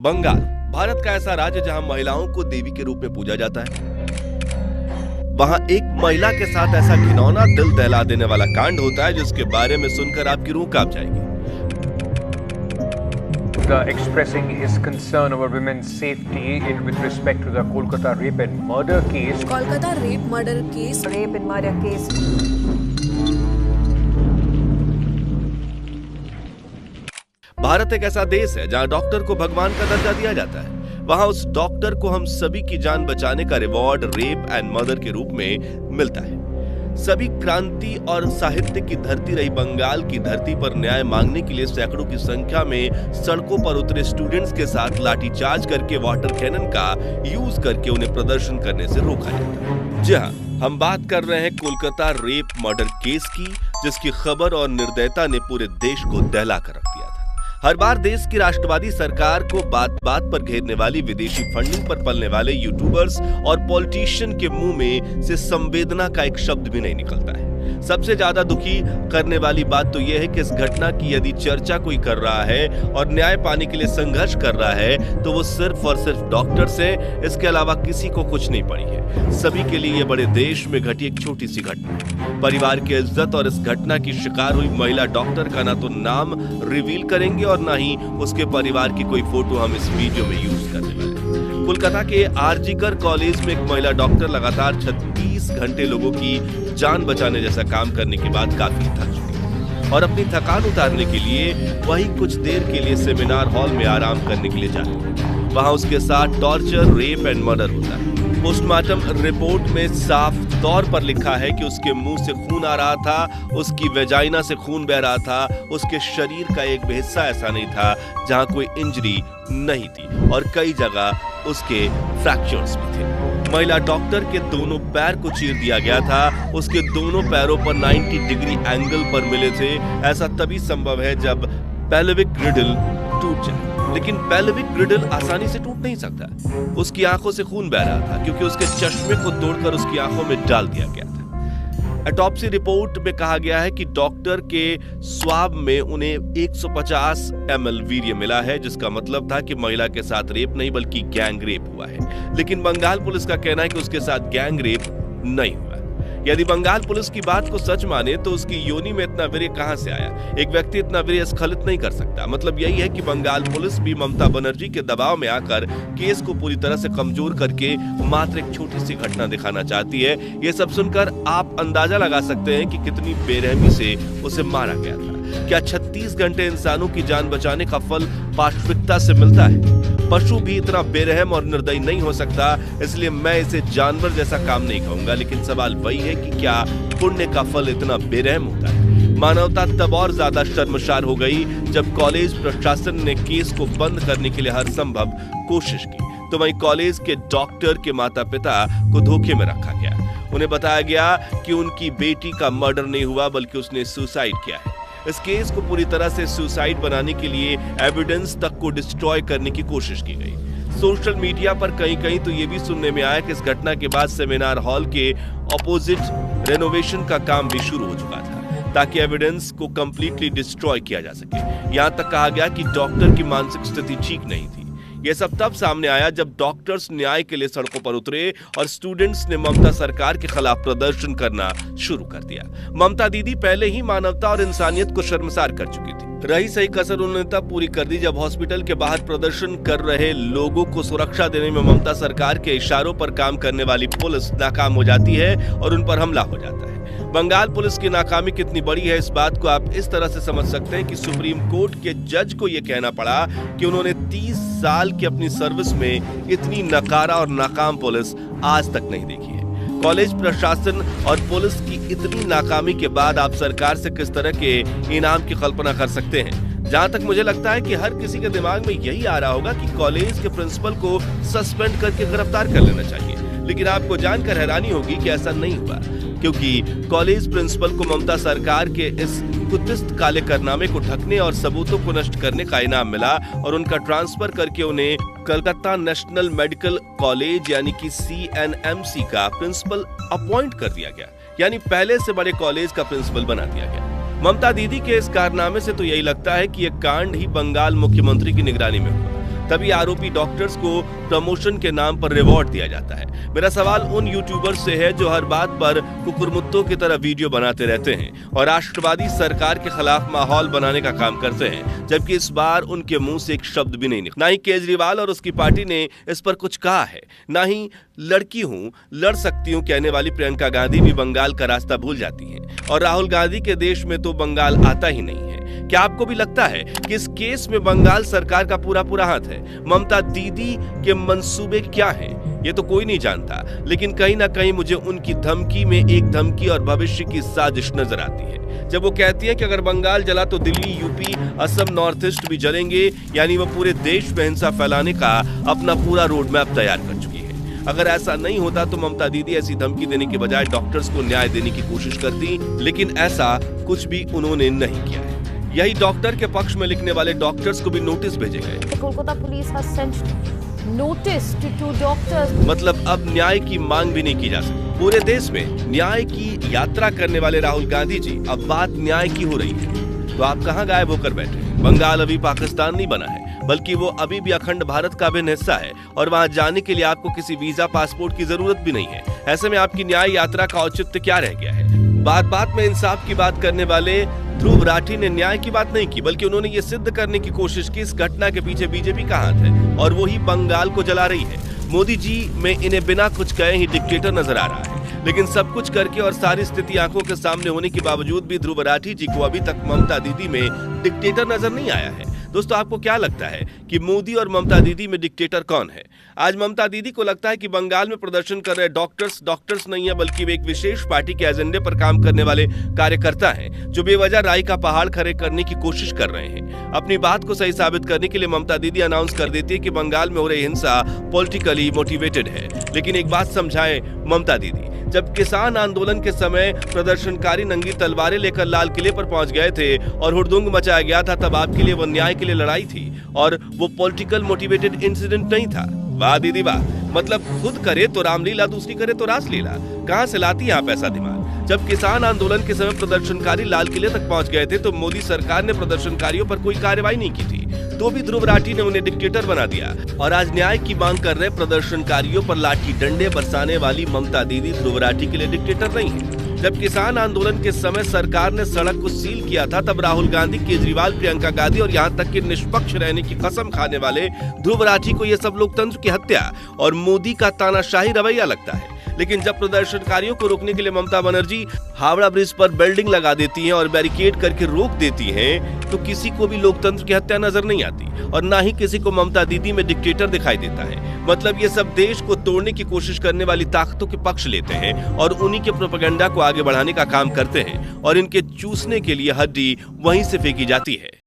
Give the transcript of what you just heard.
बंगाल भारत का ऐसा राज्य जहां महिलाओं को देवी के रूप में पूजा जाता है। वहां एक महिला के साथ ऐसा घिनौना दिल दहला देने वाला कांड होता है जिसके बारे में सुनकर आपकी रूह कांप जाएगी। Expressing his concern over women's safety with respect to the Kolkata rape and murder case. Kolkata rape murder case. Rape and murder case. Bharat एक ऐसा देश है जहां डॉक्टर को भगवान का दर्जा दिया जाता है। वहां उस डॉक्टर को हम सभी की जान बचाने का रिवॉर्ड रेप एंड मर्डर के रूप में मिलता है। सभी क्रांति और साहित्य की धरती रही बंगाल की धरती पर न्याय मांगने के लिए सैकड़ों की संख्या में सड़कों पर उतरे स्टूडेंट्स के साथ लाठीचार्ज करके वाटर कैनन का यूज करके उन्हें प्रदर्शन करने से रोका जाता है। जी हाँ, हम बात कर रहे हैं कोलकाता रेप मर्डर केस की, जिसकी खबर और निर्दयता ने पूरे देश को दहला कर रख दिया था। हर बार देश की राष्ट्रवादी सरकार को बात बात पर घेरने वाली विदेशी फंडिंग पर पलने वाले यूट्यूबर्स और पॉलिटिशियन के मुंह में से संवेदना का एक शब्द भी नहीं निकलता है। सबसे ज्यादा दुखी करने वाली बात तो यह है कि इस घटना की यदि चर्चा कोई कर रहा है और न्याय पाने के लिए संघर्ष कर रहा है तो वो सिर्फ और सिर्फ डॉक्टर्स है, इसके अलावा किसी को कुछ नहीं पड़ी है। सभी के लिए ये बड़े देश में घटी एक छोटी सी घटना है। परिवार की इज्जत और इस घटना की शिकार हुई महिला डॉक्टर का ना तो नाम रिवील करेंगे और ना ही उसके परिवार की कोई फोटो हम इस वीडियो में यूज करने वाले हैं। कोलकाता के आरजीकर कॉलेज में एक महिला डॉक्टर लगातार 36 घंटे लोगों की जान बचाने जैसा काम करने के बाद काफी थक चुकी है और अपनी थकान उतारने के लिए वही कुछ देर के लिए सेमिनार हॉल में आराम करने के लिए जाती है। वहां उसके साथ टॉर्चर, रेप एंड मर्डर होता है। पोस्टमार्टम रिपोर्ट में साफ तौर पर लिखा है कि उसके मुंह से खून आ रहा था, उसकी वेजाइना से खून बह रहा था, उसके शरीर का एक भी हिस्सा ऐसा नहीं था जहां कोई इंजरी नहीं थी और कई जगह उसके फ्रैक्चर्स भी थे। महिला डॉक्टर के दोनों पैर को चीर दिया गया था। उसके दोनों पैरों पर 90 डिग्री एंगल पर मिले थे। ऐसा तभी संभव है जब पेल्विक ग्रिडल टूट जाए, लेकिन पेल्विक ग्रिडल आसानी से टूट नहीं सकता। उसकी आंखों से खून बह रहा था क्योंकि उसके चश्मे को तोड़कर उसकी आंखों में डाल दिया गया था। ऑटोप्सी रिपोर्ट में कहा गया है कि डॉक्टर के स्वाब में उन्हें 150 ml वीर्य मिला है, जिसका मतलब था कि महिला के साथ रेप नहीं बल्कि गैंग रेप हुआ है। लेकिन बंगाल पुलिस का कहना है कि उसके साथ गैंग रेप नहीं हुआ। यदि बंगाल पुलिस की बात को सच माने तो उसकी योनि में इतना वीर्य कहां से आया? एक व्यक्ति इतना वीर्य स्खलित नहीं कर सकता। मतलब यही है कि बंगाल पुलिस भी ममता बनर्जी के दबाव में आकर केस को पूरी तरह से कमजोर करके मात्र एक छोटी सी घटना दिखाना चाहती है। ये सब सुनकर आप अंदाजा लगा सकते हैं कि कितनी बेरहमी से उसे मारा गया था। क्या 36 घंटे इंसानों की जान बचाने का फल पाशविकता से मिलता है? पशु भी इतना बेरहम और निर्दयी नहीं हो सकता, इसलिए मैं इसे जानवर जैसा काम नहीं कहूंगा। लेकिन सवाल वही है कि क्या पुण्य का फल इतना बेरहम होता है? मानवता तब और ज्यादा शर्मसार हो गई जब कॉलेज प्रशासन ने केस को बंद करने के लिए हर संभव कोशिश की, तो वहीं कॉलेज के डॉक्टर के माता पिता को धोखे में रखा गया। उन्हें बताया गया कि उनकी बेटी का मर्डर नहीं हुआ बल्कि उसने सुसाइड किया है। इस केस को पूरी तरह से सुसाइड बनाने के लिए एविडेंस तक को डिस्ट्रॉय करने की कोशिश की गई। सोशल मीडिया पर कहीं तो ये भी सुनने में आया कि इस घटना के बाद सेमिनार हॉल के ऑपोजिट रेनोवेशन का काम भी शुरू हो चुका था ताकि एविडेंस को कंप्लीटली डिस्ट्रॉय किया जा सके। यहां तक कहा गया कि डॉक्टर की मानसिक स्थिति ठीक नहीं थी। यह सब तब सामने आया जब डॉक्टर्स न्याय के लिए सड़कों पर उतरे और स्टूडेंट्स ने ममता सरकार के खिलाफ प्रदर्शन करना शुरू कर दिया। ममता दीदी पहले ही मानवता और इंसानियत को शर्मसार कर चुकी थी। रही सही कसर उन्होंने तब पूरी कर दी जब हॉस्पिटल के बाहर प्रदर्शन कर रहे लोगों को सुरक्षा देने में ममता सरकार के इशारों पर काम करने वाली पुलिस नाकाम हो जाती है और उन पर हमला हो जाता है। बंगाल पुलिस की नाकामी कितनी बड़ी है, इस बात को आप इस तरह से समझ सकते हैं कि सुप्रीम कोर्ट के जज को यह कहना पड़ा कि उन्होंने 30 साल की अपनी सर्विस में इतनी नकारा और नाकाम पुलिस आज तक नहीं देखी है। कॉलेज प्रशासन और पुलिस की इतनी नाकामी के बाद आप सरकार से किस तरह के इनाम की कल्पना कर सकते हैं? जहां तक मुझे लगता है कि हर किसी के दिमाग में यही आ रहा होगा कि कॉलेज के प्रिंसिपल को सस्पेंड करके गिरफ्तार कर लेना चाहिए। लेकिन आपको जानकर हैरानी होगी कि ऐसा नहीं हुआ, क्योंकि कॉलेज प्रिंसिपल को ममता सरकार के इस कुत्सित काले कारनामे को ढकने और सबूतों को नष्ट करने का इनाम मिला और उनका ट्रांसफर करके उन्हें कलकत्ता नेशनल मेडिकल कॉलेज यानी कि CNMC का प्रिंसिपल अपॉइंट कर दिया गया, यानी पहले से बड़े कॉलेज का प्रिंसिपल बना दिया गया। ममता दीदी के इस कारनामे से तो यही लगता है कि यह कांड ही बंगाल मुख्यमंत्री की निगरानी में हुआ। तभी आरोपी डॉक्टर्स को प्रमोशन के नाम पर रिवॉर्ड दिया जाता है। मेरा सवाल उन यूट्यूबर्स से है जो हर बात पर कुकुरमुत्तों की तरह वीडियो बनाते रहते हैं और राष्ट्रवादी सरकार के खिलाफ माहौल बनाने का काम करते हैं, जबकि इस बार उनके मुंह से एक शब्द भी नहीं निकला। ना ही केजरीवाल और उसकी पार्टी ने इस पर कुछ कहा है, ना ही लड़की हूं लड़ सकती हूं कहने वाली प्रियंका गांधी भी बंगाल का रास्ता भूल जाती हैं और राहुल गांधी के देश में तो बंगाल आता ही नहीं है। क्या आपको भी लगता है कि इस केस में बंगाल सरकार का पूरा हाथ है? ममता दीदी के मंसूबे क्या हैं ये तो कोई नहीं जानता, लेकिन कहीं ना कहीं मुझे उनकी धमकी में एक धमकी और भविष्य की साजिश नजर आती है। जब वो कहती है कि अगर बंगाल जला तो Delhi, UP, Assam, north east भी जलेंगे, यानी वो पूरे देश में हिंसा फैलाने का अपना पूरा रोड मैप तैयार कर चुकी है। अगर ऐसा नहीं होता तो ममता दीदी ऐसी धमकी देने के बजाय डॉक्टर्स को न्याय देने की कोशिश करती, लेकिन ऐसा कुछ भी उन्होंने नहीं किया है। यही डॉक्टर के पक्ष में लिखने वाले डॉक्टर्स को भी नोटिस भेजे गए। Kolkata police has sent notice to 2 doctors। मतलब अब न्याय की मांग भी नहीं की जा सकती। पूरे देश में न्याय की यात्रा करने वाले राहुल गांधी जी अब बात न्याय की हो रही है तो आप कहां गायब होकर बैठे हैं? बंगाल अभी पाकिस्तान नहीं बना है, बल्कि वो अभी भी अखंड भारत का अभिन्न हिस्सा है और वहां जाने के लिए आपको किसी वीजा पासपोर्ट की जरूरत भी नहीं है। ऐसे में आपकी न्याय यात्रा का औचित्य क्या रह गया है? बात में इंसाफ की बात करने वाले ध्रुव राठी ने न्याय की बात नहीं की, बल्कि उन्होंने ये सिद्ध करने की कोशिश की इस घटना के पीछे बीजेपी का हाथ है और वो ही बंगाल को जला रही है। मोदी जी में इन्हें बिना कुछ कहे ही डिक्टेटर नजर आ रहा है, लेकिन सब कुछ करके और सारी स्थिति आंखों के सामने होने के बावजूद भी ध्रुव राठी जी को अभी तक ममता दीदी में डिक्टेटर नजर नहीं आया है। दोस्तों, आपको क्या लगता है कि मोदी और ममता दीदी में डिक्टेटर कौन है? आज ममता दीदी को लगता है कि बंगाल में प्रदर्शन कर रहे डॉक्टर्स नहीं है, बल्कि वे एक विशेष पार्टी के एजेंडे पर काम करने वाले कार्यकर्ता हैं जो बेवजह राई का पहाड़ खड़े करने की कोशिश कर रहे हैं। अपनी बात को सही साबित करने के लिए ममता दीदी अनाउंस कर देती है कि बंगाल में हो रही हिंसा पॉलिटिकली मोटिवेटेड है। लेकिन एक बात समझाएं ममता दीदी, जब किसान आंदोलन के समय प्रदर्शनकारी नंगी तलवारें लेकर लाल किले पर पहुंच गए थे और हुड़दंग मचाया गया था, तब आपके लिए वो न्याय के लिए लड़ाई थी और वो पॉलिटिकल मोटिवेटेड इंसिडेंट नहीं था। वाह दीदी वाह, मतलब खुद करे तो रामलीला, दूसरी करे तो रासलीला। कहां से लाती हैं आप ऐसा दिमाग? जब किसान आंदोलन के समय प्रदर्शनकारी लाल किले तक पहुंच गए थे तो मोदी सरकार ने प्रदर्शनकारियों पर कोई कार्रवाई नहीं की थी, तो भी ध्रुव राठी ने उन्हें डिक्टेटर बना दिया। और आज न्याय की मांग कर रहे प्रदर्शनकारियों पर लाठी डंडे बरसाने वाली ममता दीदी ध्रुव राठी के लिए डिक्टेटर नहीं है। जब किसान आंदोलन के समय सरकार ने सड़क को सील किया था, तब राहुल गांधी, केजरीवाल, प्रियंका गांधी और यहाँ तक कि निष्पक्ष रहने की कसम खाने वाले ध्रुव राठी को यह सब लोकतंत्र की हत्या और मोदी का तानाशाही रवैया लगता है। लेकिन जब प्रदर्शनकारियों को रोकने के लिए ममता बनर्जी हावड़ा ब्रिज पर बिल्डिंग लगा देती हैं और बैरिकेड करके रोक देती हैं, तो किसी को भी लोकतंत्र की हत्या नजर नहीं आती और ना ही किसी को ममता दीदी में डिक्टेटर दिखाई देता है। मतलब ये सब देश को तोड़ने की कोशिश करने वाली ताकतों के पक्ष लेते हैं और उन्हीं के प्रोपेगेंडा को आगे बढ़ाने का काम करते हैं और इनके चूसने के लिए हड्डी वहीं से फेंकी जाती है।